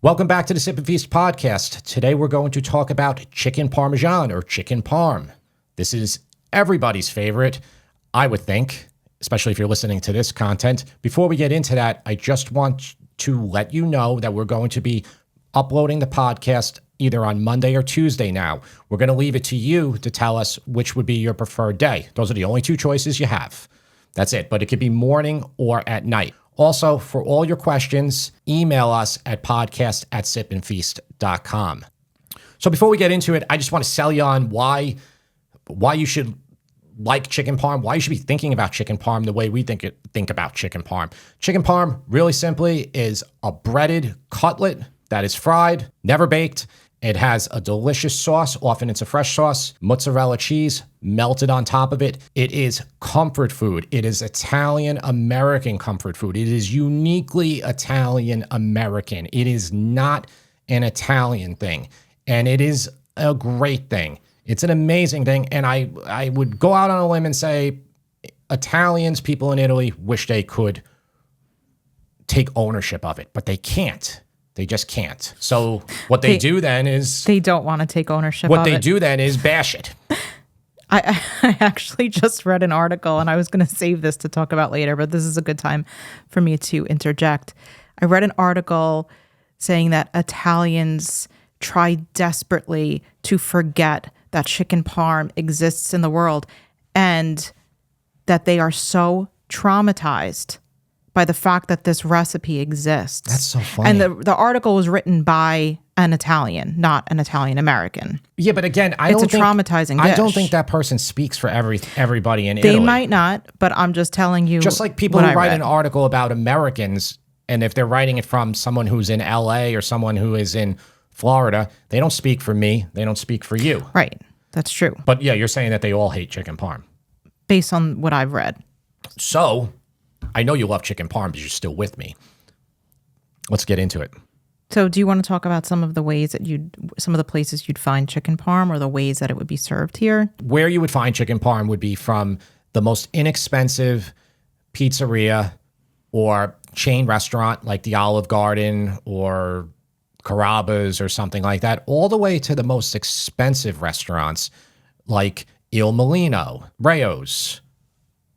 Welcome back to the Sip and Feast podcast. Today we're going to talk about chicken Parmesan or chicken parm. This is everybody's favorite, I would think, especially if you're listening to this content. Before we get into that, I just want to let you know that we're going to be uploading the podcast either on Monday or Tuesday now. We're going to leave it to you to tell us which would be your preferred day. Those are the only two choices you have. That's it. But it could be morning or at night. Also, for all your questions, email us at podcast@sipandfeast.com. So before we get into it, I just want to sell you on why you should like chicken parm, why you should be thinking about chicken parm the way we think about chicken parm. Chicken parm, really simply, is a breaded cutlet that is fried, never baked. It has a delicious sauce. Often it's a fresh sauce, mozzarella cheese melted on top of it. It is comfort food. It is Italian-American comfort food. It is uniquely Italian-American. It is not an Italian thing. And it is a great thing. It's an amazing thing. And I would go out on a limb and say Italians, people in Italy, wish they could take ownership of it, but they can't. They just can't. So what they do then is... They don't want to take ownership of it. What they do then is bash it. I actually just read an article, and I was going to save this to talk about later, but this is a good time for me to interject. I read an article saying that Italians try desperately to forget that chicken parm exists in the world and that they are so traumatized by the fact that this recipe exists. That's so funny. And the article was written by an Italian, not an Italian American. Yeah, but again, it's a traumatizing dish. I don't think that person speaks for everybody in Italy. They might not, but I'm just telling you. Just like people who write an article about Americans, and if they're writing it from someone who's in LA or someone who is in Florida, they don't speak for me. They don't speak for you. Right. That's true. But yeah, you're saying that they all hate chicken parm. Based on what I've read. So, I know you love chicken parm because you're still with me. Let's get into it. So do you want to talk about some of the ways that some of the places you'd find chicken parm or the ways that it would be served here? Where you would find chicken parm would be from the most inexpensive pizzeria or chain restaurant like the Olive Garden or Carrabba's or something like that, all the way to the most expensive restaurants like Il Mulino, Rayo's,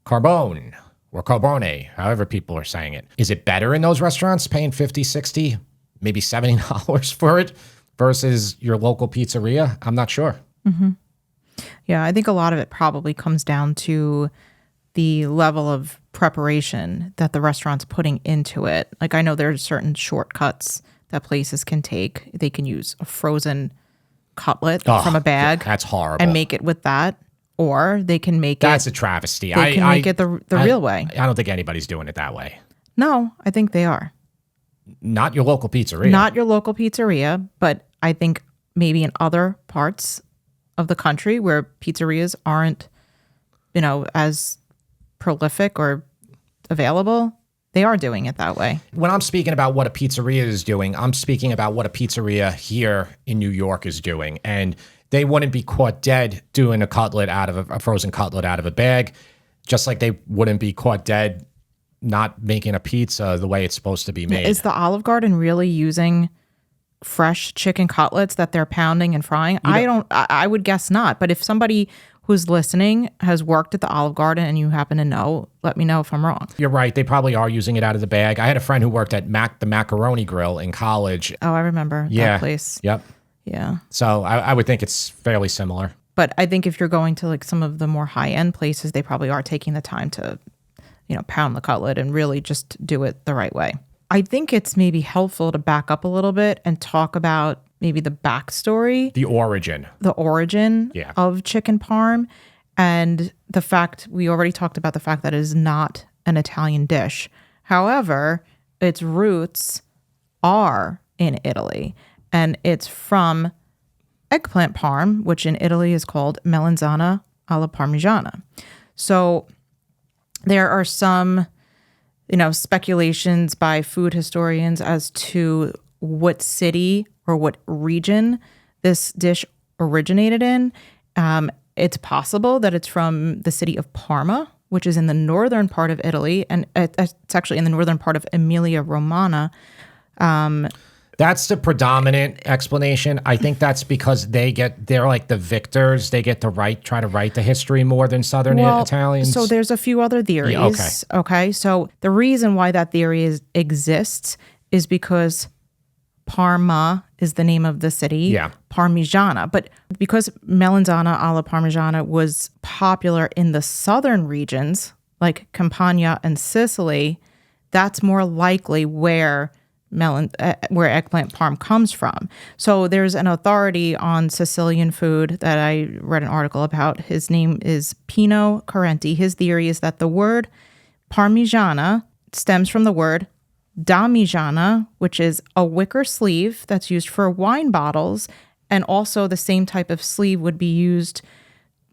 Carbone, or Carbone, however people are saying it. Is it better in those restaurants paying $50, $60, maybe $70 for it versus your local pizzeria? I'm not sure. Mm-hmm. Yeah, I think a lot of it probably comes down to the level of preparation that the restaurant's putting into it. Like I know there's certain shortcuts that places can take. They can use a frozen cutlet from a bag. That's horrible. And make it with that. Or they can make That's a travesty. They can make it the real way. I don't think anybody's doing it that way. No, I think they are. Not your local pizzeria. Not your local pizzeria, but I think maybe in other parts of the country where pizzerias aren't, as prolific or available, they are doing it that way. When I'm speaking about what a pizzeria is doing, I'm speaking about what a pizzeria here in New York is doing. And they wouldn't be caught dead doing a cutlet out of a frozen cutlet out of a bag, just like they wouldn't be caught dead not making a pizza the way it's supposed to be made. Is the Olive Garden really using fresh chicken cutlets that they're pounding and frying? I would guess not. But if somebody who's listening has worked at the Olive Garden and you happen to know, let me know if I'm wrong. You're right. They probably are using it out of the bag. I had a friend who worked at the Macaroni Grill in college. Oh, I remember that place. Yep. Yeah. So I would think it's fairly similar. But I think if you're going to like some of the more high-end places, they probably are taking the time to, pound the cutlet and really just do it the right way. I think it's maybe helpful to back up a little bit and talk about maybe the backstory. The origin of chicken parm. And the fact, we already talked about the fact that it is not an Italian dish. However, its roots are in Italy. And it's from eggplant parm, which in Italy is called melanzana alla parmigiana. So there are some, speculations by food historians as to what city or what region this dish originated in. It's possible that it's from the city of Parma, which is in the northern part of Italy, and it's actually in the northern part of Emilia-Romagna. That's the predominant explanation. I think that's because they're like the victors. They get to try to write the history more than Southern Italians. So there's a few other theories. Yeah, okay. So the reason why that theory exists is because Parma is the name of the city. Yeah. Parmigiana. But because melanzana alla Parmigiana was popular in the southern regions, like Campania and Sicily, that's more likely where eggplant parm comes from. So there's an authority on Sicilian food that I read an article about. His name is Pino Carenti. His theory is that the word Parmigiana stems from the word damigiana, which is a wicker sleeve that's used for wine bottles, and also the same type of sleeve would be used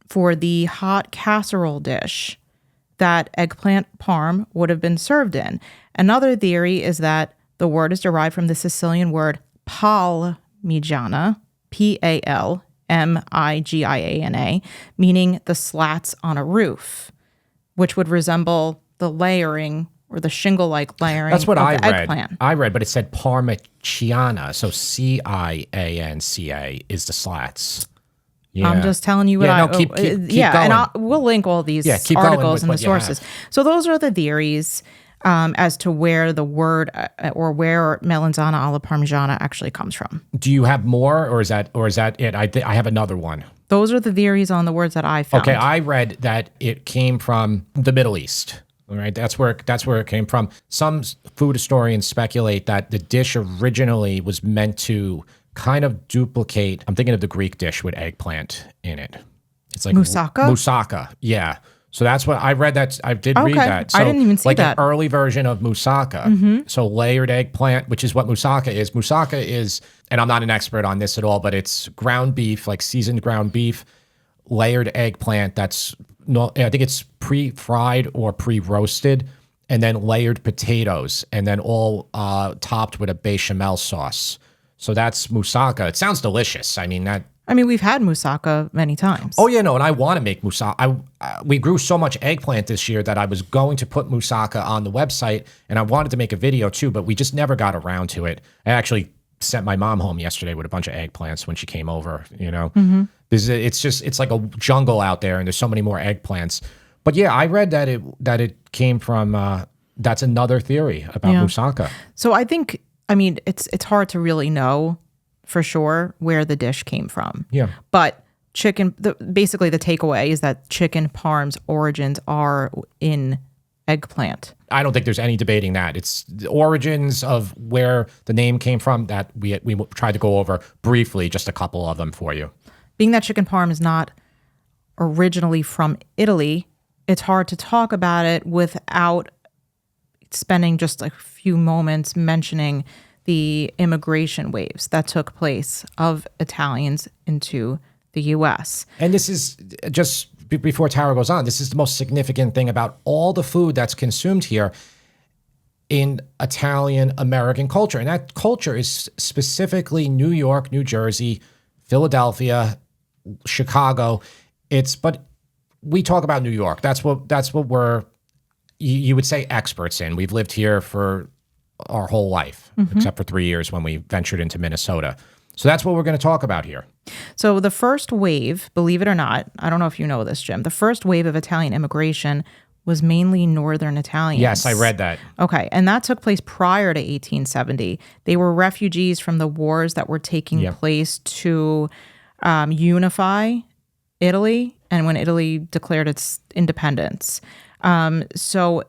for the hot casserole dish that eggplant parm would have been served in. Another theory is that the word is derived from the Sicilian word palmigiana, Palmigiana, meaning the slats on a roof, which would resemble the layering or the shingle-like layering. That's what I read. Eggplant. I read, but it said Parmigiana, so Cianca is the slats. Yeah. I'm just telling you what keep going. And we'll link all these articles and the sources. So those are the theories as to where the word or where melanzana alla Parmigiana actually comes from. Do you have more, or is that it? I have another one. Those are the theories on the words that I found. Okay, I read that it came from the Middle East. All right, that's where it came from. Some food historians speculate that the dish originally was meant to kind of duplicate. I'm thinking of the Greek dish with eggplant in it. It's like moussaka. Moussaka, yeah. So that's what I read. I did read that. So I didn't even see that. Like an early version of moussaka. Mm-hmm. So layered eggplant, which is what moussaka is. Moussaka is, and I'm not an expert on this at all, but it's ground beef, like seasoned ground beef, layered eggplant. I think it's pre-fried or pre-roasted, and then layered potatoes, and then all topped with a bechamel sauce. So that's moussaka. It sounds delicious. I mean, we've had moussaka many times. Oh, yeah, no, and I want to make moussaka. We grew so much eggplant this year that I was going to put moussaka on the website, and I wanted to make a video too, but we just never got around to it. I actually sent my mom home yesterday with a bunch of eggplants when she came over, Mm-hmm. It's like a jungle out there, and there's so many more eggplants. But yeah, I read that it came from, that's another theory about moussaka. So I think, it's hard to really know for sure where the dish came from. Yeah. But basically the takeaway is that chicken parm's origins are in eggplant. I don't think there's any debating that. It's the origins of where the name came from that we tried to go over briefly, just a couple of them for you. Being that chicken parm is not originally from Italy, it's hard to talk about it without spending just a few moments mentioning the immigration waves that took place of Italians into the U.S. And this is just before Tara goes on, this is the most significant thing about all the food that's consumed here in Italian American culture. And that culture is specifically New York, New Jersey, Philadelphia, Chicago. But we talk about New York. That's what we're, you would say, experts in. We've lived here for our whole life, except for 3 years when we ventured into Minnesota. So that's what we're going to talk about here. So the first wave, believe it or not, I don't know if you know this, Jim, the first wave of Italian immigration was mainly Northern Italians. Yes, I read that. Okay, and that took place prior to 1870. They were refugees from the wars that were taking place to unify Italy, and when Italy declared its independence. So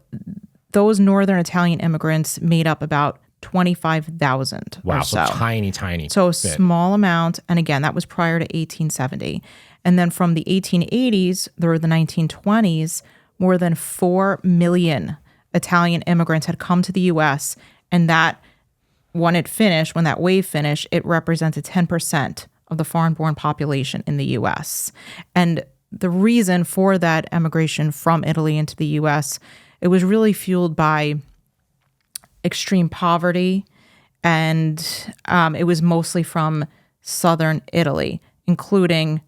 those Northern Italian immigrants made up about 25,000 or so. Wow, so tiny. So a small amount. And again, that was prior to 1870. And then from the 1880s through the 1920s, more than 4 million Italian immigrants had come to the U.S. And that, when that wave finished, it represented 10% of the foreign-born population in the U.S. And the reason for that emigration from Italy into the U.S., it was really fueled by extreme poverty, and it was mostly from southern Italy, including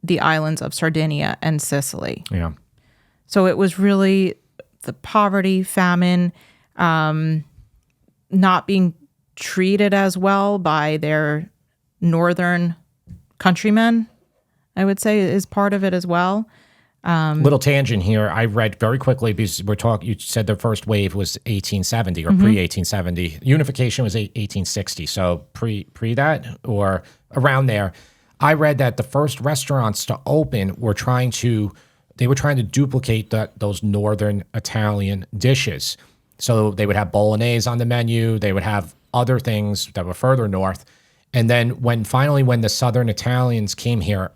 the islands of Sardinia and Sicily. Yeah. So it was really the poverty, famine, not being treated as well by their northern countrymen, I would say, is part of it as well. Little tangent here. I read very quickly because you said the first wave was 1870 or pre-1870. Unification was 1860. So pre that or around there. I read that the first restaurants to open were trying to duplicate those northern Italian dishes. So they would have bolognese on the menu. They would have other things that were further north. And then when the southern Italians came here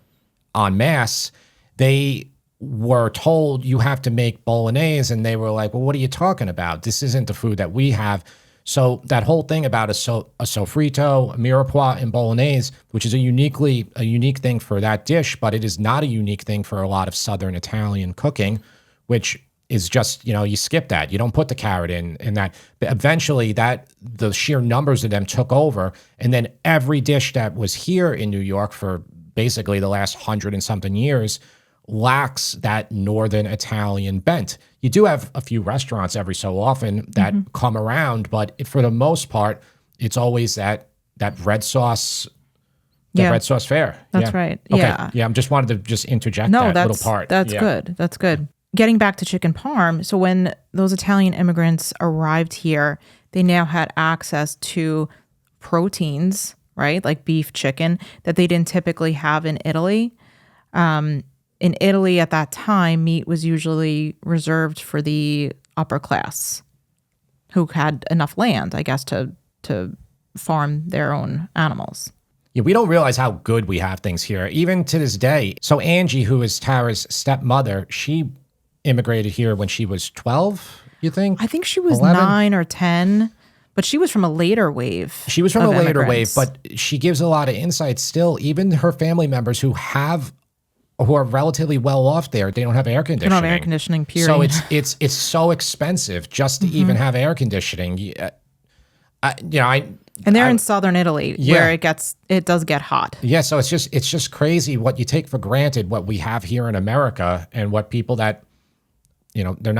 en masse, they were told you have to make bolognese, and they were like, well, what are you talking about? This isn't the food that we have. So that whole thing about a sofrito, a mirepoix, and bolognese, which is a unique thing for that dish, but it is not a unique thing for a lot of southern Italian cooking, which is just, you skip that. You don't put the carrot in that. But eventually the sheer numbers of them took over, and then every dish that was here in New York for basically the last 100 and something years lacks that northern Italian bent. You do have a few restaurants every so often that come around, but for the most part, it's always that red sauce, red sauce fare. That's right. Okay. Yeah. Yeah. I just wanted to just interject that little part. That's good. That's good. Getting back to chicken parm. So when those Italian immigrants arrived here, they now had access to proteins, right? Like beef, chicken, that they didn't typically have in Italy. In Italy at that time, meat was usually reserved for the upper class who had enough land, I guess, to farm their own animals. Yeah, we don't realize how good we have things here, even to this day. So Angie, who is Tara's stepmother, she immigrated here when she was 12, you think? I think she was 11? 9 or 10, but she was from a later wave. She was from a later wave, immigrants. but she gives a lot of insight still. Even her family members who are relatively well off there, they don't have air conditioning. They don't have air conditioning, period. So it's so expensive just to even have air conditioning. And they're in southern Italy where it does get hot. Yeah, so it's just crazy what you take for granted what we have here in America and what people that they're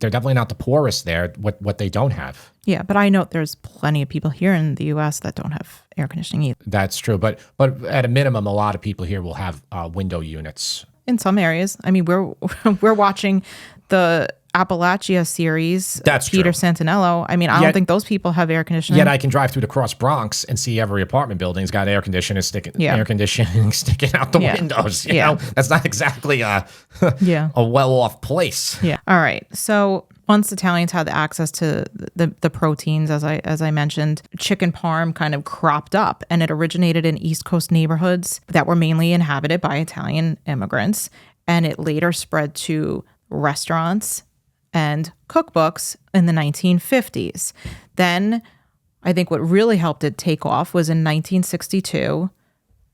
definitely not the poorest there, what they don't have. Yeah, but I know there's plenty of people here in the US that don't have air conditioning either. That's true, but at a minimum a lot of people here will have window units. In some areas. I mean, we're watching the Appalachia series. That's Peter true. Santinello. I mean, I don't think those people have air conditioning. Yet I can drive through the Cross Bronx and see every apartment building's got air conditioning sticking out the windows. You know, that's not exactly a well-off place. Yeah. All right. So once Italians had the access to the proteins, as I mentioned, chicken parm kind of cropped up, and it originated in East Coast neighborhoods that were mainly inhabited by Italian immigrants, and it later spread to restaurants and cookbooks in the 1950s. Then I think what really helped it take off was in 1962,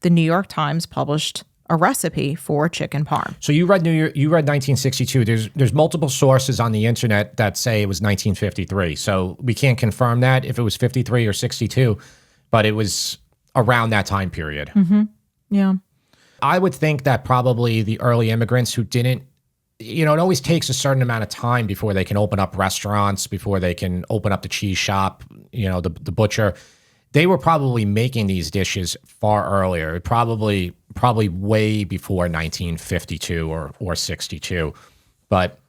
the New York Times published a recipe for chicken parm. So you read 1962. There's multiple sources on the internet that say it was 1953. So we can't confirm that if it was 53 or 62, but it was around that time period. Mm-hmm. Yeah. I would think that probably the early immigrants who didn't, it always takes a certain amount of time before they can open up restaurants, before they can open up the cheese shop, the butcher. They were probably making these dishes far earlier, probably way before 1952 or 62. But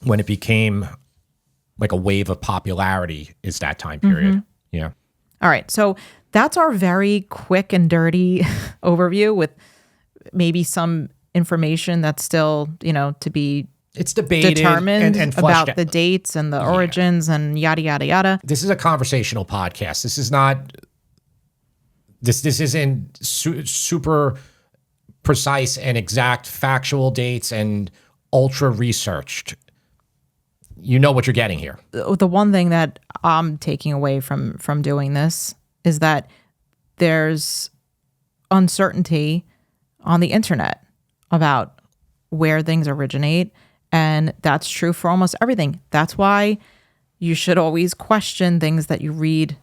when it became like a wave of popularity is that time period. Mm-hmm. Yeah. All right. So that's our very quick and dirty overview with maybe some information that's still, to be it's debated determined and about the dates and the origins and yada, yada, yada. This is a conversational podcast. This is not, this isn't super precise and exact factual dates and ultra researched. You know what you're getting here. The one thing that I'm taking away from doing this is that there's uncertainty on the internet about where things originate. And that's true for almost everything. That's why you should always question things that you read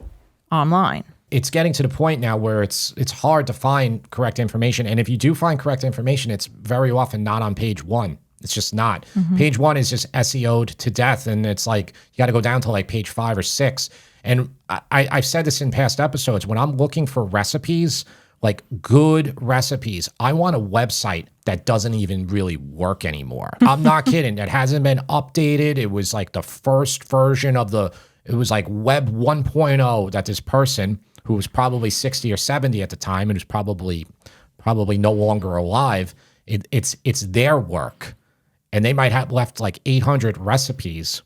online. It's getting to the point now where it's hard to find correct information. And if you do find correct information, it's very often not on page one. It's just not. Page 1 is just SEO'd to death, and it's like you got to go down to like page 5 or 6. And I've said this in past episodes. When I'm looking for recipes, like good recipes, I want a website that doesn't even really work anymore. I'm not kidding. It hasn't been updated. It was like the first version of it was like Web 1.0 that this person, who was probably 60 or 70 at the time and who's probably no longer alive, it's their work. And they might have left like 800 recipes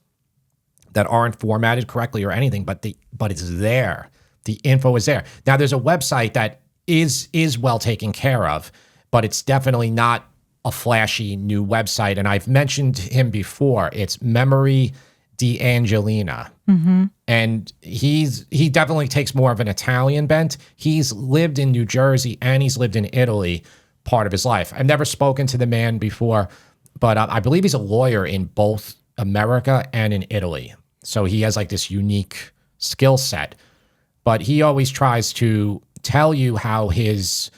that aren't formatted correctly or anything, but it's there. The info is there. Now there's a website that is well taken care of, but it's definitely not a flashy new website. And I've mentioned him before. It's Memory D'Angelina. And he definitely takes more of an Italian bent. He's lived in New Jersey and he's lived in Italy part of his life. I've never spoken to the man before, but I believe he's a lawyer in both America and in Italy. So he has like this unique skill set. But he always tries to tell you how his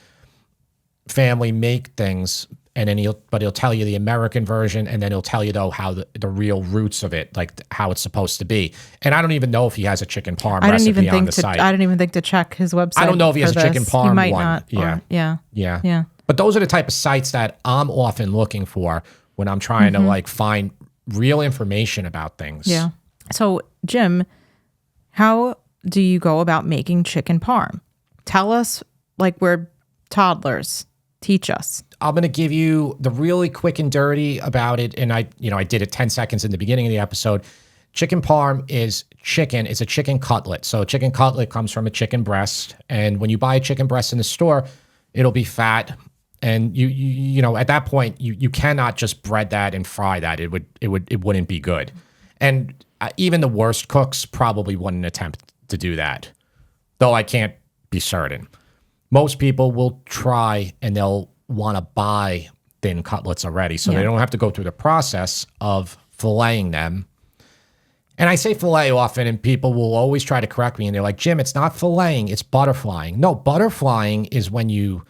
family make things, and then he'll tell you the American version, and then he'll tell you though how the real roots of it, like how it's supposed to be. And I don't even know if he has a chicken parm recipe on the site. I don't even think to check his website. I don't know if he has a chicken parm he might one. Not, Yeah. But those are the type of sites that I'm often looking for when I'm trying to like find real information about things. Yeah. So Jim, how do you go about making chicken parm? Tell us, like we're toddlers. Teach us. I'm going to give you the really quick and dirty about it. And I did it 10 seconds in the beginning of the episode. Chicken parm is chicken. It's a chicken cutlet. So a chicken cutlet comes from a chicken breast. And when you buy a chicken breast in the store, it'll be fat. And you know, at that point, you cannot just bread that and fry that. It wouldn't be good. And even the worst cooks probably wouldn't attempt to do that, though I can't be certain. Most people will try and they'll want to buy thin cutlets already, so they don't have to go through the process of filleting them. And I say fillet often, and people will always try to correct me, and they're like, Jim, it's not filleting, it's butterflying. No, butterflying is when you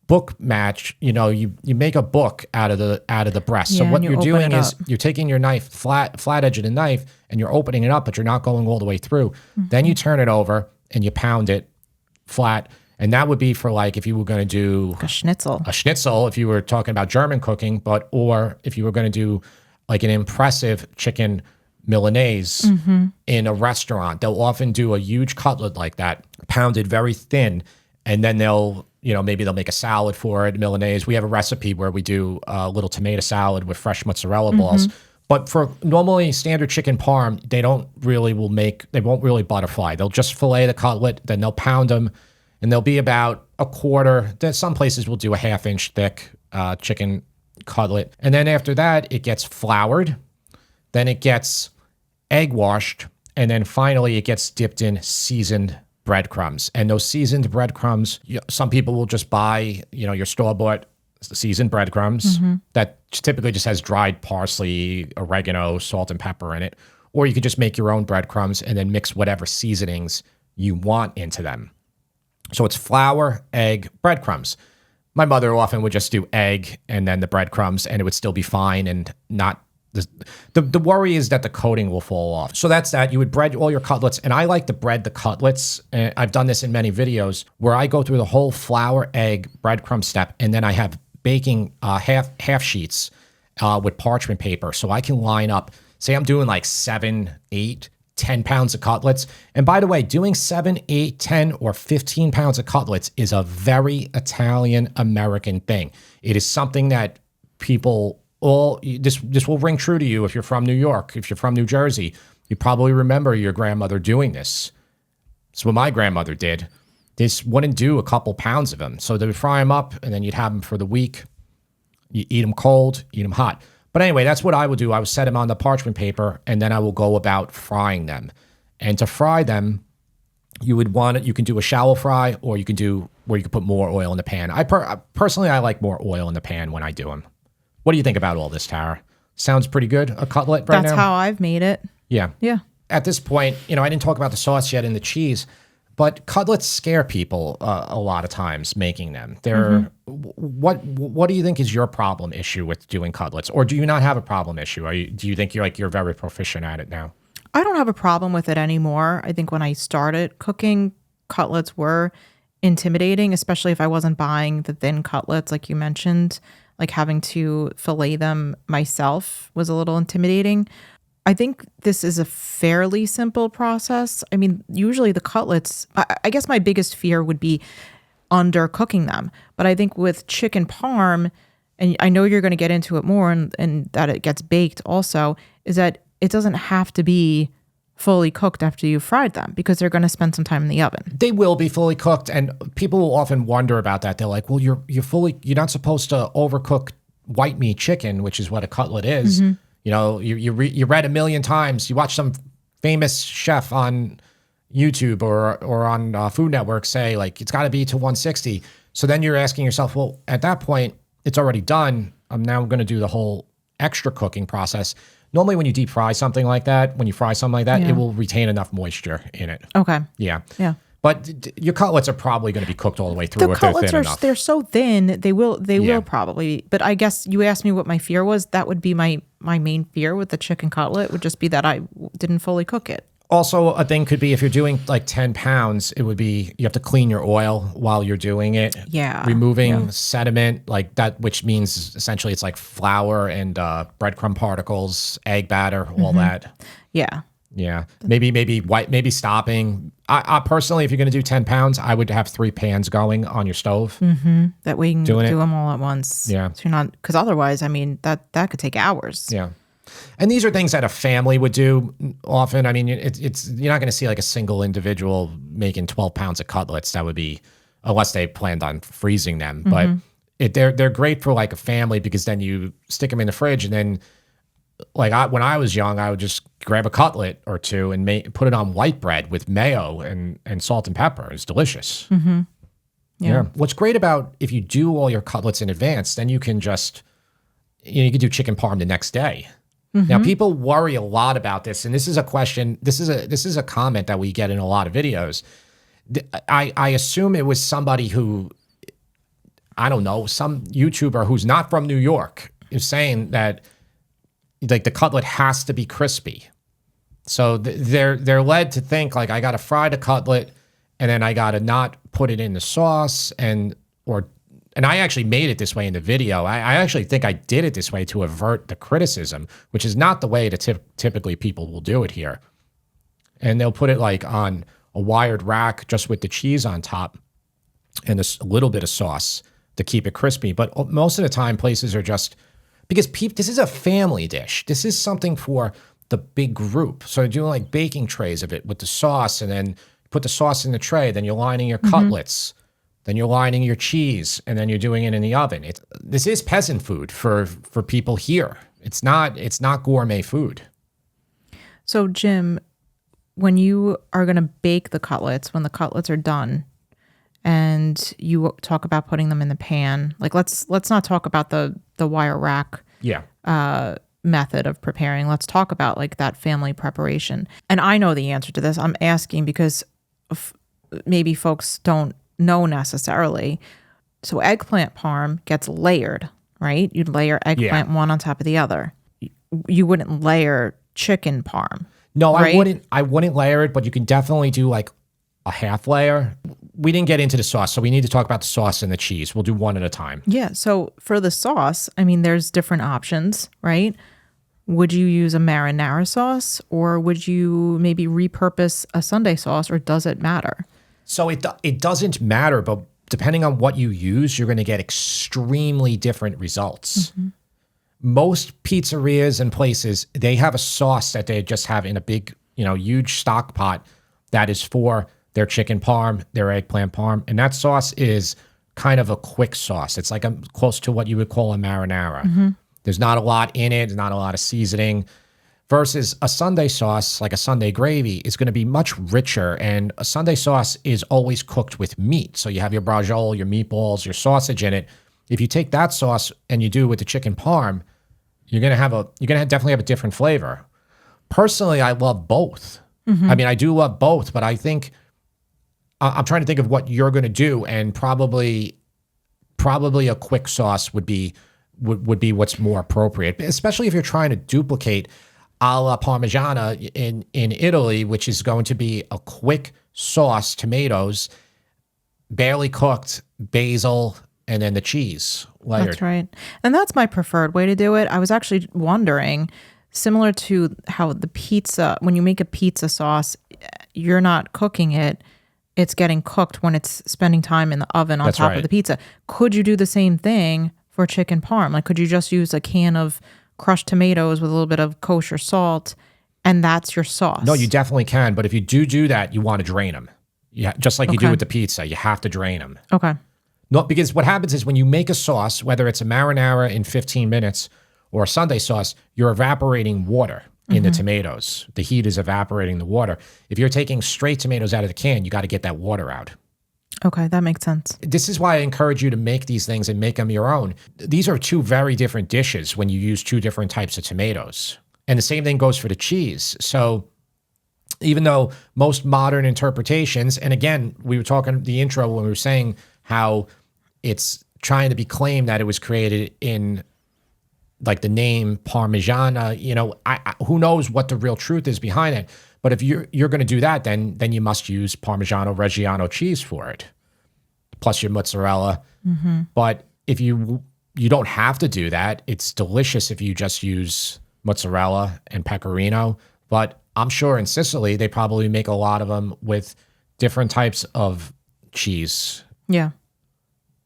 book match, you make a book out of the breast. So what you're doing is you're taking your knife, flat edge of the knife, and you're opening it up, but you're not going all the way through. Then you turn it over and you pound it flat. And that would be for like if you were going to do a schnitzel. A schnitzel, if you were talking about German cooking, or if you were going to do like an impressive chicken Milanese in a restaurant, they'll often do a huge cutlet like that, pounded very thin, and then maybe they'll make a salad for it, Milanese. We have a recipe where we do a little tomato salad with fresh mozzarella balls. But for normally standard chicken parm, they won't really butterfly. They'll just fillet the cutlet, then they'll pound them, and they'll be about a quarter. Some places will do a half-inch thick chicken cutlet. And then after that, it gets floured. Then it gets egg washed. And then finally, it gets dipped in seasoned breadcrumbs. And those seasoned breadcrumbs, some people will just buy, your store-bought seasoned breadcrumbs that typically just has dried parsley, oregano, salt, and pepper in it. Or you could just make your own breadcrumbs and then mix whatever seasonings you want into them. So it's flour, egg, breadcrumbs. My mother often would just do egg and then the breadcrumbs, and it would still be fine and not. The worry is that the coating will fall off. So that's that. You would bread all your cutlets, and I like to bread the cutlets. I've done this in many videos where I go through the whole flour, egg, breadcrumb step, and then I have baking half sheets with parchment paper, so I can line up. Say I'm doing like 7, 8, 10 pounds of cutlets. And by the way, doing 7, 8, 10, or 15 pounds of cutlets is a very Italian American thing. It is something that people this will ring true to you if you're from New York, if you're from New Jersey. You probably remember your grandmother doing this. It's what my grandmother did. They just wouldn't do a couple pounds of them. So they would fry them up, and then you'd have them for the week. You eat them cold, eat them hot. But anyway, that's what I would do. I would set them on the parchment paper, and then I will go about frying them. And to fry them, you can do a shallow fry, or you can put more oil in the pan. Personally, I like more oil in the pan when I do them. What do you think about all this, Tara? Sounds pretty good, a cutlet right now? That's how I've made it. Yeah. Yeah. At this point, I didn't talk about the sauce yet and the cheese, But cutlets scare people a lot of times making them. They're what do you think is your problem issue with doing cutlets, or do you not have a problem issue? Do you think you're very proficient at it now? I don't have a problem with it anymore. I think when I started cooking, cutlets were intimidating, especially if I wasn't buying the thin cutlets like you mentioned. Like having to fillet them myself was a little intimidating. I think this is a fairly simple process. I mean, usually the cutlets, I guess my biggest fear would be undercooking them. But I think with chicken parm, and I know you're going to get into it more and that it gets baked also, is that it doesn't have to be fully cooked after you fried them because they're going to spend some time in the oven. They will be fully cooked, and people will often wonder about that. They're like, well, you're not supposed to overcook white meat chicken, which is what a cutlet is. You know, you read a million times, you watch some famous chef on YouTube or on Food Network say, like, it's got to be to 160. So then you're asking yourself, well, at that point, it's already done. I'm now going to do the whole extra cooking process. Normally when you deep fry something like that, when you fry something like that, it will retain enough moisture in it. Okay. Yeah. Yeah. But your cutlets are probably going to be cooked all the way through if they're thin enough. They're so thin, they will probably. But I guess you asked me what my fear was. That would be my main fear with the chicken cutlet would just be that I didn't fully cook it. Also, a thing could be if you're doing like 10 pounds, it would be you have to clean your oil while you're doing it. Yeah. Removing sediment like that, which means essentially it's like flour and breadcrumb particles, egg batter, all that. Yeah. Yeah. Maybe stopping. I personally, if you're going to do 10 pounds, I would have 3 pans going on your stove. That way you can do them all at once. Yeah. So you're not, because otherwise, I mean, that could take hours. Yeah. And these are things that a family would do often. I mean, it's you're not going to see like a single individual making 12 pounds of cutlets. That would be, unless they planned on freezing them. But they're great for like a family because then you stick them in the fridge and then, like when I was young, I would just grab a cutlet or two and put it on white bread with mayo and salt and pepper. It's delicious. Yeah. What's great about if you do all your cutlets in advance, then you can just, you can do chicken parm the next day. Now, people worry a lot about this, and this is a question. This is a comment that we get in a lot of videos. I assume it was somebody who, I don't know, some YouTuber who's not from New York is saying that like the cutlet has to be crispy. So they're led to think like I got to fry the cutlet, and then I got to not put it in the sauce and I actually made it this way in the video. I actually think I did it this way to avert the criticism, which is not the way that typically people will do it here. And they'll put it like on a wired rack just with the cheese on top and a little bit of sauce to keep it crispy. But most of the time, places are just, because this is a family dish. This is something for the big group. So doing like baking trays of it with the sauce, and then put the sauce in the tray, then you're lining your cutlets. Then you're lining your cheese, and then you're doing it in the oven. This is peasant food for people here. It's not gourmet food. So, Jim, when you are going to bake the cutlets, when the cutlets are done, and you talk about putting them in the pan, like let's not talk about the wire rack method of preparing. Let's talk about like that family preparation. And I know the answer to this. I'm asking because maybe folks don't know necessarily. So eggplant parm gets layered, right? You'd layer eggplant one on top of the other. You wouldn't layer chicken parm. No, right? I wouldn't layer it, but you can definitely do like a half layer. We didn't get into the sauce, so we need to talk about the sauce and the cheese. We'll do one at a time. Yeah. So for the sauce, I mean, there's different options, right? Would you use a marinara sauce, or would you maybe repurpose a Sunday sauce, or does it matter? So it doesn't matter, but depending on what you use, you're going to get extremely different results. Most pizzerias and places, they have a sauce that they just have in a big, huge stock pot that is for their chicken parm, their eggplant parm. And that sauce is kind of a quick sauce. It's like close to what you would call a marinara. There's not a lot in it. There's not a lot of seasoning. Versus a Sunday sauce, like a Sunday gravy, is going to be much richer. And a Sunday sauce is always cooked with meat. So you have your braciole, your meatballs, your sausage in it. If you take that sauce and you do it with the chicken parm, you're going to definitely have a different flavor. Personally, I love both. I mean, I do love both, but I think I'm trying to think of what you're going to do, and probably a quick sauce would be what's more appropriate, especially if you're trying to duplicate alla Parmigiana in Italy, which is going to be a quick sauce, tomatoes, barely cooked, basil, and then the cheese layered. That's right. And that's my preferred way to do it. I was actually wondering, similar to how the pizza, when you make a pizza sauce, you're not cooking it. It's getting cooked when it's spending time in the oven on top of the pizza. Could you do the same thing for chicken parm? Like, could you just use a can of crushed tomatoes with a little bit of kosher salt, and that's your sauce? No, you definitely can. But if you do that, you want to drain them. Yeah, just like you do with the pizza. You have to drain them. Okay. No, because what happens is when you make a sauce, whether it's a marinara in 15 minutes or a Sunday sauce, you're evaporating water in the tomatoes. The heat is evaporating the water. If you're taking straight tomatoes out of the can, you got to get that water out. Okay, that makes sense. This is why I encourage you to make these things and make them your own. These are two very different dishes when you use two different types of tomatoes. And the same thing goes for the cheese. So even though most modern interpretations, and again, we were talking the intro when we were saying how it's trying to be claimed that it was created in like the name Parmigiana, who knows what the real truth is behind it. But if you're going to do that, then you must use Parmigiano Reggiano cheese for it, plus your mozzarella. But if you don't have to do that, it's delicious if you just use mozzarella and pecorino. But I'm sure in Sicily, they probably make a lot of them with different types of cheese. Yeah.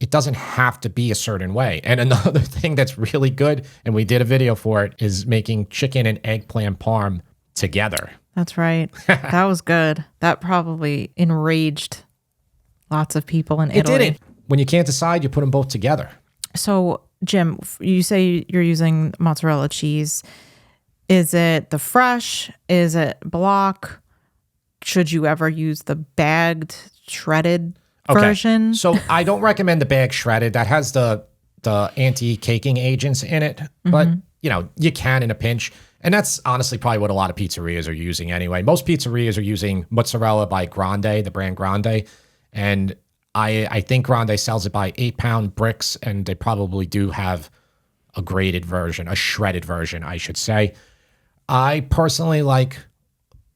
It doesn't have to be a certain way. And another thing that's really good, and we did a video for it, is making chicken and eggplant parm together. That's right. That was good. That probably enraged lots of people in Italy. It didn't. When you can't decide, you put them both together. So, Jim, you say you're using mozzarella cheese. Is it the fresh? Is it block? Should you ever use the bagged, shredded version? So I don't recommend the bag shredded. That has the anti-caking agents in it. But, you can in a pinch. And that's honestly probably what a lot of pizzerias are using anyway. Most pizzerias are using mozzarella by Grande, the brand Grande. And I think Grande sells it by 8-pound bricks, and they probably do have a graded version, a shredded version, I should say. I personally like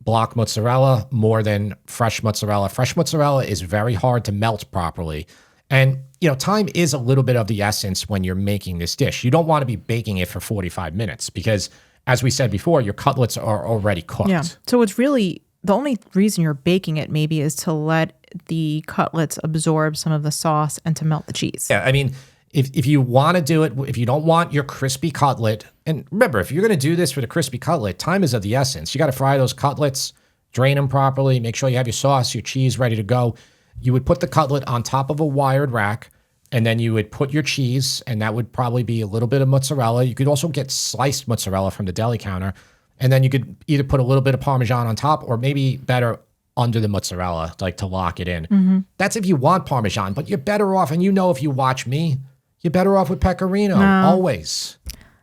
block mozzarella more than fresh mozzarella. Fresh mozzarella is very hard to melt properly. And, time is a little bit of the essence when you're making this dish. You don't want to be baking it for 45 minutes because, as we said before, your cutlets are already cooked. Yeah. So it's really, the only reason you're baking it maybe is to let the cutlets absorb some of the sauce and to melt the cheese. Yeah, I mean, if you want to do it, if you don't want your crispy cutlet, and remember, if you're going to do this for the crispy cutlet, time is of the essence. You got to fry those cutlets, drain them properly, make sure you have your sauce, your cheese ready to go. You would put the cutlet on top of a wired rack, and then you would put your cheese, and that would probably be a little bit of mozzarella. You could also get sliced mozzarella from the deli counter, and then you could either put a little bit of Parmesan on top, or maybe better under the mozzarella, like to lock it in. That's if you want Parmesan, but you're better off, and if you watch me, you're better off with pecorino. No.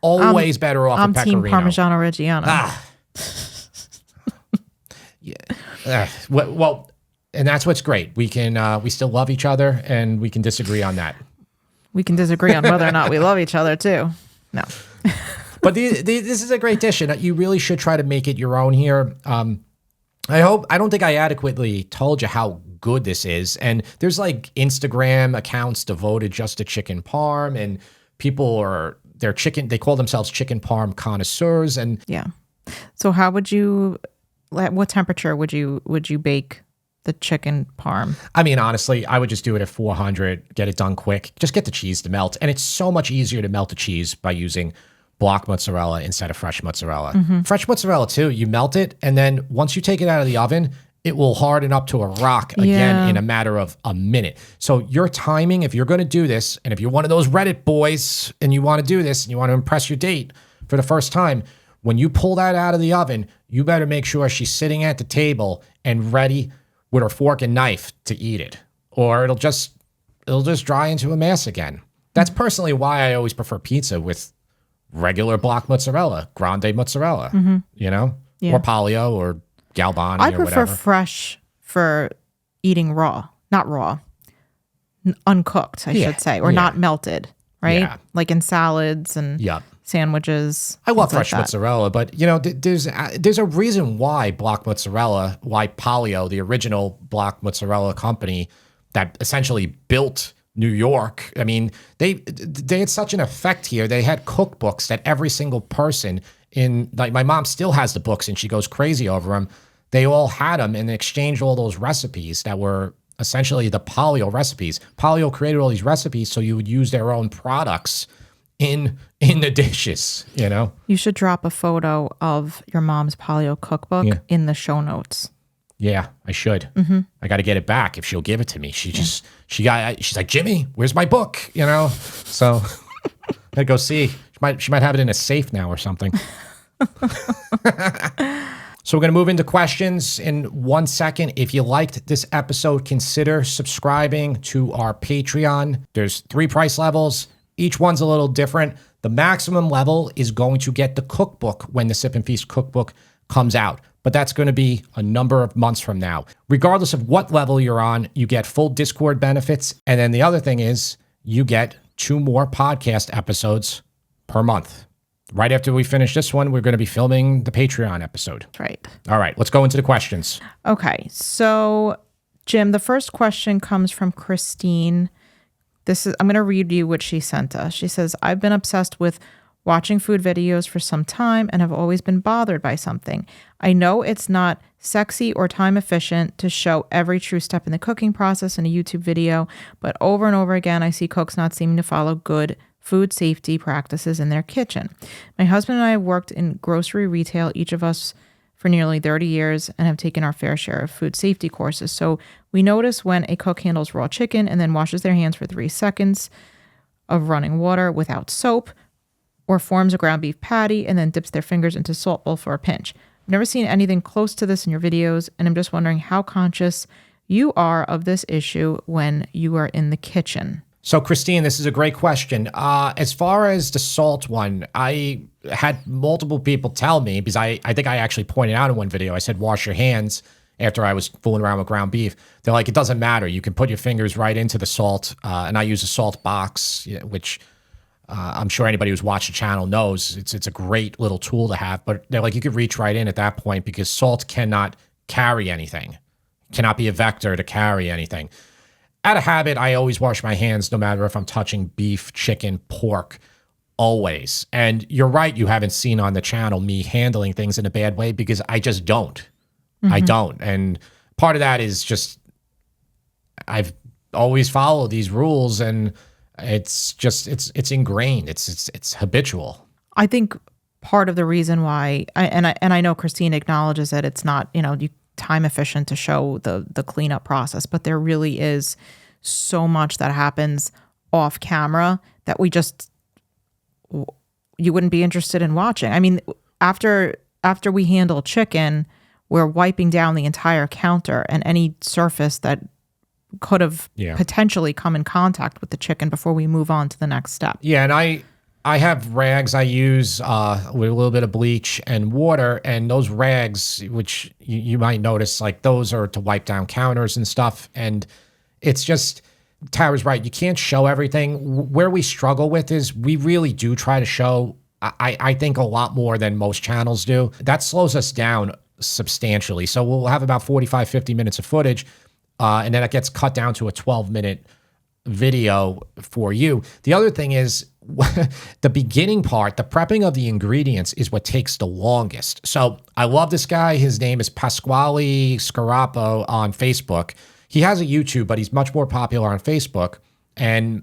Always better off with pecorino. I'm team Parmigiano Reggiano. Yeah. Well, and that's what's great. We can we still love each other, and we can disagree on that. We can disagree on whether or not we love each other too. No. But this is a great dish, and you really should try to make it your own here. I don't think I adequately told you how good this is. And there's like Instagram accounts devoted just to chicken parm, and people they call themselves chicken parm connoisseurs. And yeah. So what temperature would you bake the chicken parm? I mean, honestly, I would just do it at 400, get it done quick. Just get the cheese to melt. And it's so much easier to melt the cheese by using block mozzarella instead of fresh mozzarella. Fresh mozzarella too, you melt it, and then once you take it out of the oven, it will harden up to a rock again in a matter of a minute. So your timing, if you're going to do this, and if you're one of those Reddit boys and you want to do this and you want to impress your date for the first time, when you pull that out of the oven, you better make sure she's sitting at the table and ready with her fork and knife to eat it, or it'll just dry into a mass again. That's personally why I always prefer pizza with regular block mozzarella, grande mozzarella, or Palio or Galbani I or whatever. prefer fresh for eating raw, not raw, uncooked, I should say, or not melted, right? Yeah. Like in salads and sandwiches. I love fresh mozzarella, but there's a reason why Block Mozzarella, why Polio, the original Block Mozzarella company that essentially built New York. I mean, they had such an effect here. They had cookbooks that every single person like my mom still has the books and she goes crazy over them. They all had them and exchanged all those recipes that were essentially the Polio recipes. Polio created all these recipes so you would use their own products in the dishes, You should drop a photo of your mom's Polio cookbook in the show notes. Yeah, I should. Mm-hmm. I got to get it back if she'll give it to me. She's like, Jimmy, where's my book? So I go see. She might have it in a safe now or something. So we're going to move into questions in 1 second. If you liked this episode, consider subscribing to our Patreon. There's 3 price levels. Each one's a little different. The maximum level is going to get the cookbook when the Sip and Feast cookbook comes out. But that's going to be a number of months from now. Regardless of what level you're on, you get full Discord benefits. And then the other thing is you get 2 more podcast episodes per month. Right after we finish this one, we're going to be filming the Patreon episode. Right. All right, let's go into the questions. Okay. So, Jim, the first question comes from Christine. I'm going to read you what she sent us. She says, I've been obsessed with watching food videos for some time and have always been bothered by something. I know it's not sexy or time efficient to show every true step in the cooking process in a YouTube video, but over and over again, I see cooks not seeming to follow good food safety practices in their kitchen. My husband and I have worked in grocery retail, each of us for nearly 30 years, and have taken our fair share of food safety courses. So we notice when a cook handles raw chicken and then washes their hands for 3 seconds of running water without soap, or forms a ground beef patty and then dips their fingers into salt bowl for a pinch. I've never seen anything close to this in your videos, and I'm just wondering how conscious you are of this issue when you are in the kitchen. So, Christine, this is a great question. As far as the salt one, I had multiple people tell me, because I think I actually pointed out in one video, I said, wash your hands after I was fooling around with ground beef. They're like, it doesn't matter. You can put your fingers right into the salt. And I use a salt box, which I'm sure anybody who's watched the channel knows it's a great little tool to have. But they're like, you could reach right in at that point because salt cannot carry anything, cannot be a vector to carry anything. Out of habit, I always wash my hands no matter if I'm touching beef, chicken, pork, always. And you're right, you haven't seen on the channel me handling things in a bad way because I just don't. Mm-hmm. I don't. And part of that is just I've always followed these rules and it's ingrained. It's habitual. I think part of the reason why I know Christine acknowledges that it's not, time efficient to show the cleanup process, but there really is so much that happens off camera that you wouldn't be interested in watching. I mean, after we handle chicken, we're wiping down the entire counter and any surface that could have potentially come in contact with the chicken before we move on to the next step. Yeah, and I have rags I use with a little bit of bleach and water, and those rags, which you might notice, like those are to wipe down counters and stuff. And it's just, Tara's right, you can't show everything. Where we struggle with is we really do try to show, I think, a lot more than most channels do. That slows us down substantially. So we'll have about 45, 50 minutes of footage, and then it gets cut down to a 12-minute video for you. The other thing is the beginning part, the prepping of the ingredients is what takes the longest. So I love this guy. His name is Pasquale Scarappo on Facebook. He has a YouTube, but he's much more popular on Facebook, and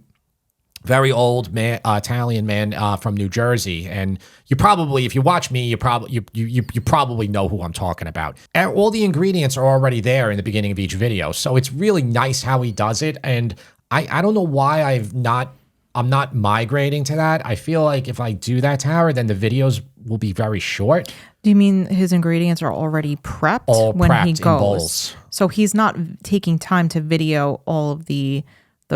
very old man, Italian man from New Jersey. And you probably, if you watch me, you probably know who I'm talking about. And all the ingredients are already there in the beginning of each video. So it's really nice how he does it. And I don't know why I'm not migrating to that. I feel like if I do that, Tara, then the videos will be very short. Do you mean his ingredients are already prepped when he goes? In bowls. So he's not taking time to video all of the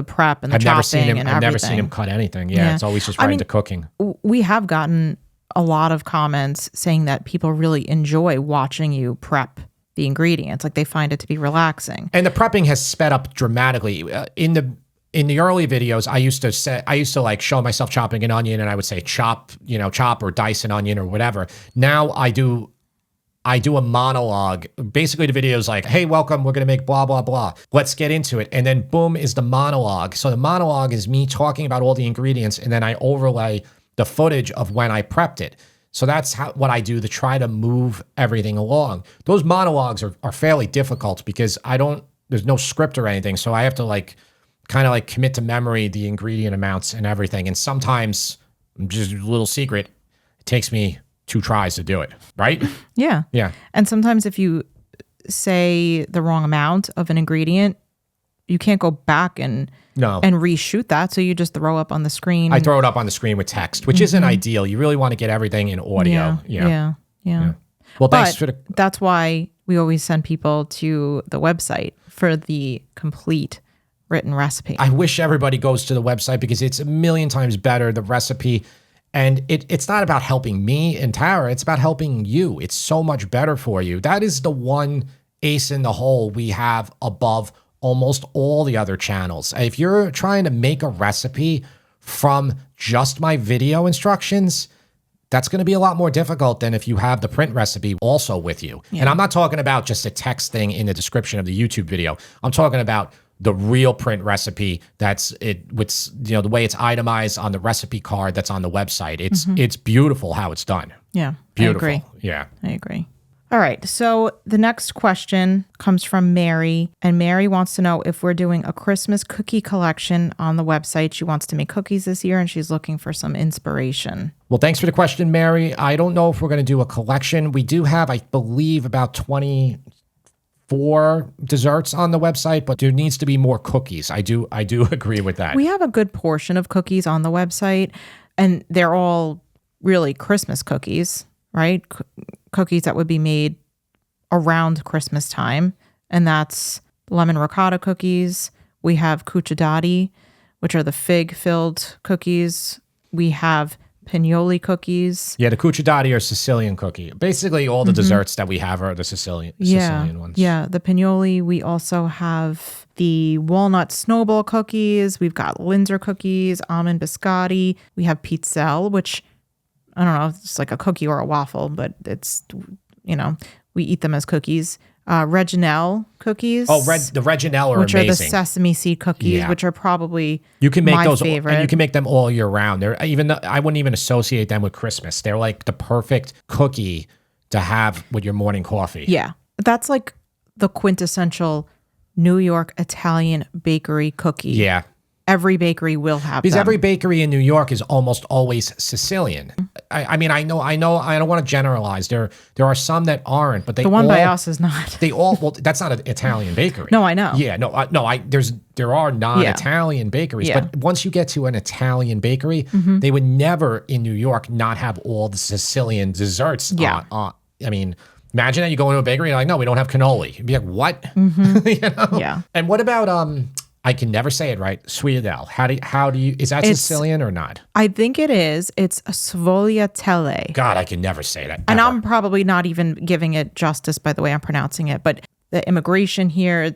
prep and the chopping and everything. I've never seen him cut anything. Yeah, it's always just right into cooking. We have gotten a lot of comments saying that people really enjoy watching you prep the ingredients. Like they find it to be relaxing. And the prepping has sped up dramatically. In the early videos, I used to like show myself chopping an onion, and I would say chop or dice an onion or whatever. Now I do a monologue. Basically, the video is like, hey, welcome, we're going to make blah, blah, blah. Let's get into it. And then boom is the monologue. So the monologue is me talking about all the ingredients, and then I overlay the footage of when I prepped it. So that's what I do to try to move everything along. Those monologues are fairly difficult because there's no script or anything. So I have to kind of commit to memory the ingredient amounts and everything. And sometimes, just a little secret, it takes me 2 tries to do it, right? Yeah. Yeah. And sometimes if you say the wrong amount of an ingredient, you can't go back and reshoot that. So you just throw up on the screen. I throw it up on the screen with text, which isn't ideal. You really want to get everything in audio. Yeah. Well, thanks but that's why we always send people to the website for the complete written recipe. I wish everybody goes to the website because it's a million times better, the recipe. And it's not about helping me and Tara. It's about helping you. It's so much better for you. That is the one ace in the hole we have above almost all the other channels. If you're trying to make a recipe from just my video instructions, that's going to be a lot more difficult than if you have the print recipe also with you. Yeah. And I'm not talking about just a text thing in the description of the YouTube video. I'm talking about the real print recipe that's the way it's itemized on the recipe card that's on the website. It's beautiful how it's done. Yeah. Beautiful. I agree. Yeah. I agree. All right. So the next question comes from Mary, and Mary wants to know if we're doing a Christmas cookie collection on the website. She wants to make cookies this year, and she's looking for some inspiration. Well, thanks for the question, Mary. I don't know if we're going to do a collection. We do have, I believe, about 24 desserts on the website, but there needs to be more cookies. I do agree with that. We have a good portion of cookies on the website, and they're all really Christmas cookies, right? Cookies that would be made around Christmas time, and that's lemon ricotta cookies. We have cucciadati, which are the fig-filled cookies. We have pignoli cookies. Yeah, the cucciadati are Sicilian cookie. Basically, all the desserts that we have are the Sicilian ones. Yeah, the pignoli. We also have the walnut snowball cookies. We've got Linzer cookies, almond biscotti. We have pizzelle, which I don't know, it's like a cookie or a waffle, but it's, we eat them as cookies. Reginelle cookies. Oh, the Reginelle are which amazing. Are the sesame seed cookies, which are probably you can make my those, favorite. And you can make them all year round. I wouldn't even associate them with Christmas. They're like the perfect cookie to have with your morning coffee. Yeah, that's like the quintessential New York Italian bakery cookie. Yeah. Every bakery will have because them. every bakery in New York is almost always Sicilian. I mean, I know. I don't want to generalize. There are some that aren't, but the one by us is not. They all. Well, that's not an Italian bakery. No, I know. Yeah, no. There are non-Italian bakeries, Yeah. but once you get to an Italian bakery, they would never in New York not have all the Sicilian desserts. Yeah. I mean, imagine that you go into a bakery and you're like, no, we don't have cannoli. You'd be like, what? Yeah. And what about I can never say it right. Sfogliatelle. How do you? Is that Sicilian or not? I think it is. It's sfogliatelle. God, I can never say that. And ever. I'm probably not even giving it justice by the way I'm pronouncing it, but the immigration here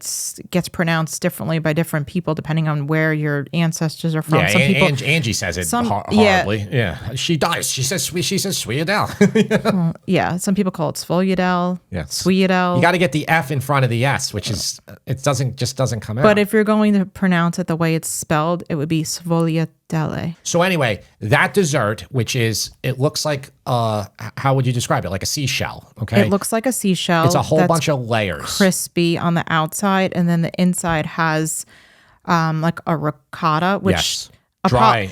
gets pronounced differently by different people depending on where your are from. Yeah, some people, Angie says it horribly. Yeah, she does. She says Sfogliatelle. Yeah, some people call it sfogliatelle. Yeah, Sfogliatelle. You got to get the F in front of the S, which is doesn't come out. But if you're going to pronounce it the way it's spelled, it would be sfogliatelle. So anyway, that dessert, which is, it looks like, how would you describe it? Like a seashell, okay? It looks like a seashell. It's a whole bunch of layers. Crispy on the outside, and then the inside has like a ricotta, which... Yes, dry.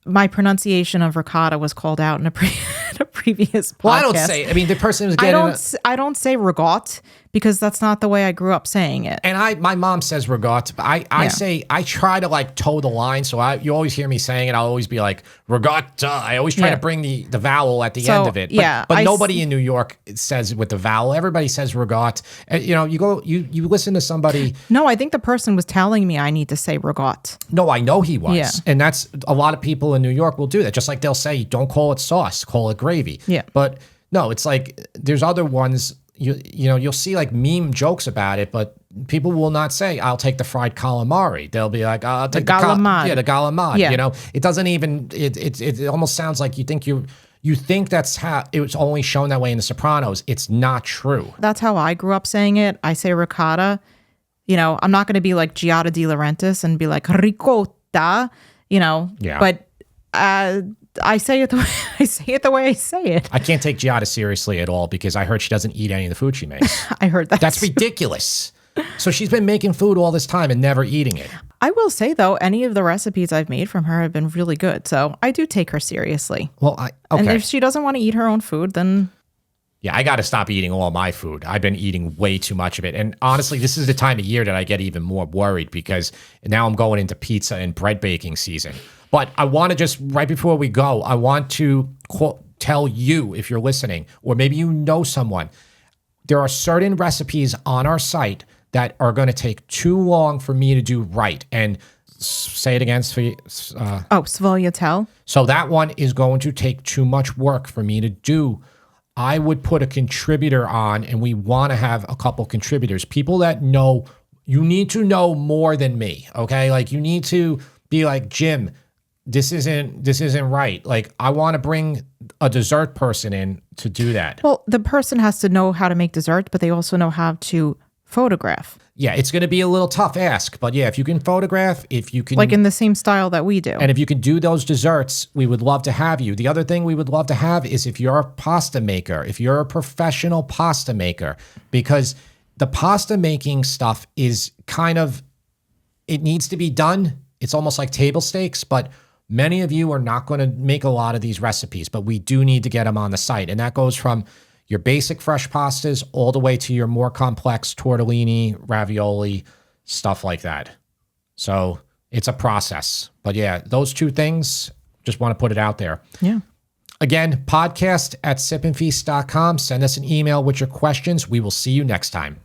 My pronunciation of ricotta was called out in a previous podcast. Well, I don't say, I mean, the person was getting... I don't say ricotta because that's not the way I grew up saying it. And my mom says ricotta, but I try to like toe the line. So you always hear me saying it. I'll always be like ricotta. I always try to bring the vowel at the end of it. But nobody in New York says with the vowel. Everybody says ricotta. You listen to somebody. No, I think the person was telling me I need to say ricotta. No, I know he was. Yeah. And that's a lot of people in New York will do that. Just like they'll say, don't call it sauce, call it gravy. Yeah. But no, it's like there's other ones. you'll see like meme jokes about it, but people will not say, I'll take the fried calamari. They'll be like, I'll take the galamad. the galamad. Yeah. It doesn't even, it almost sounds like you think that's how it was only shown that way in The Sopranos. It's not true. That's how I grew up saying it. I say ricotta. I'm not going to be like Giada De Laurentiis and be like ricotta, Yeah. But I say it the way I say it. I can't take Giada seriously at all because I heard she doesn't eat any of the food she makes. I heard that. That's ridiculous. So she's been making food all this time and never eating it. I will say, though, any of the recipes I've made from her have been really good. So I do take her seriously. Well, okay. And if she doesn't want to eat her own food, then... Yeah, I got to stop eating all my food. I've been eating way too much of it. And honestly, this is the time of year that I get even more worried because now I'm going into pizza and bread baking season. But I want to just, right before we go, I want to tell you, if you're listening, or maybe you know someone, there are certain recipes on our site that are going to take too long for me to do right. And say it again. Sfogliatelle. So that one is going to take too much work for me to do. I would put a contributor on, and we want to have a couple contributors, people that know. You need to know more than me, okay? Like you need to be like, Jim, this isn't right. Like I want to bring a dessert person in to do that. Well, the person has to know how to make dessert, but they also know how to photograph. Yeah, it's going to be a little tough ask, but yeah, if you can photograph, if you can... Like in the same style that we do. And if you can do those desserts, we would love to have you. The other thing we would love to have is if you're a pasta maker, if you're a professional pasta maker, because the pasta making stuff is kind of, it needs to be done. It's almost like table stakes, but many of you are not going to make a lot of these recipes, but we do need to get them on the site. And that goes from your basic fresh pastas all the way to your more complex tortellini, ravioli, stuff like that. So it's a process. But yeah, those two things, just want to put it out there. Yeah. Again, podcast@sipandfeast.com. Send us an email with your questions. We will see you next time.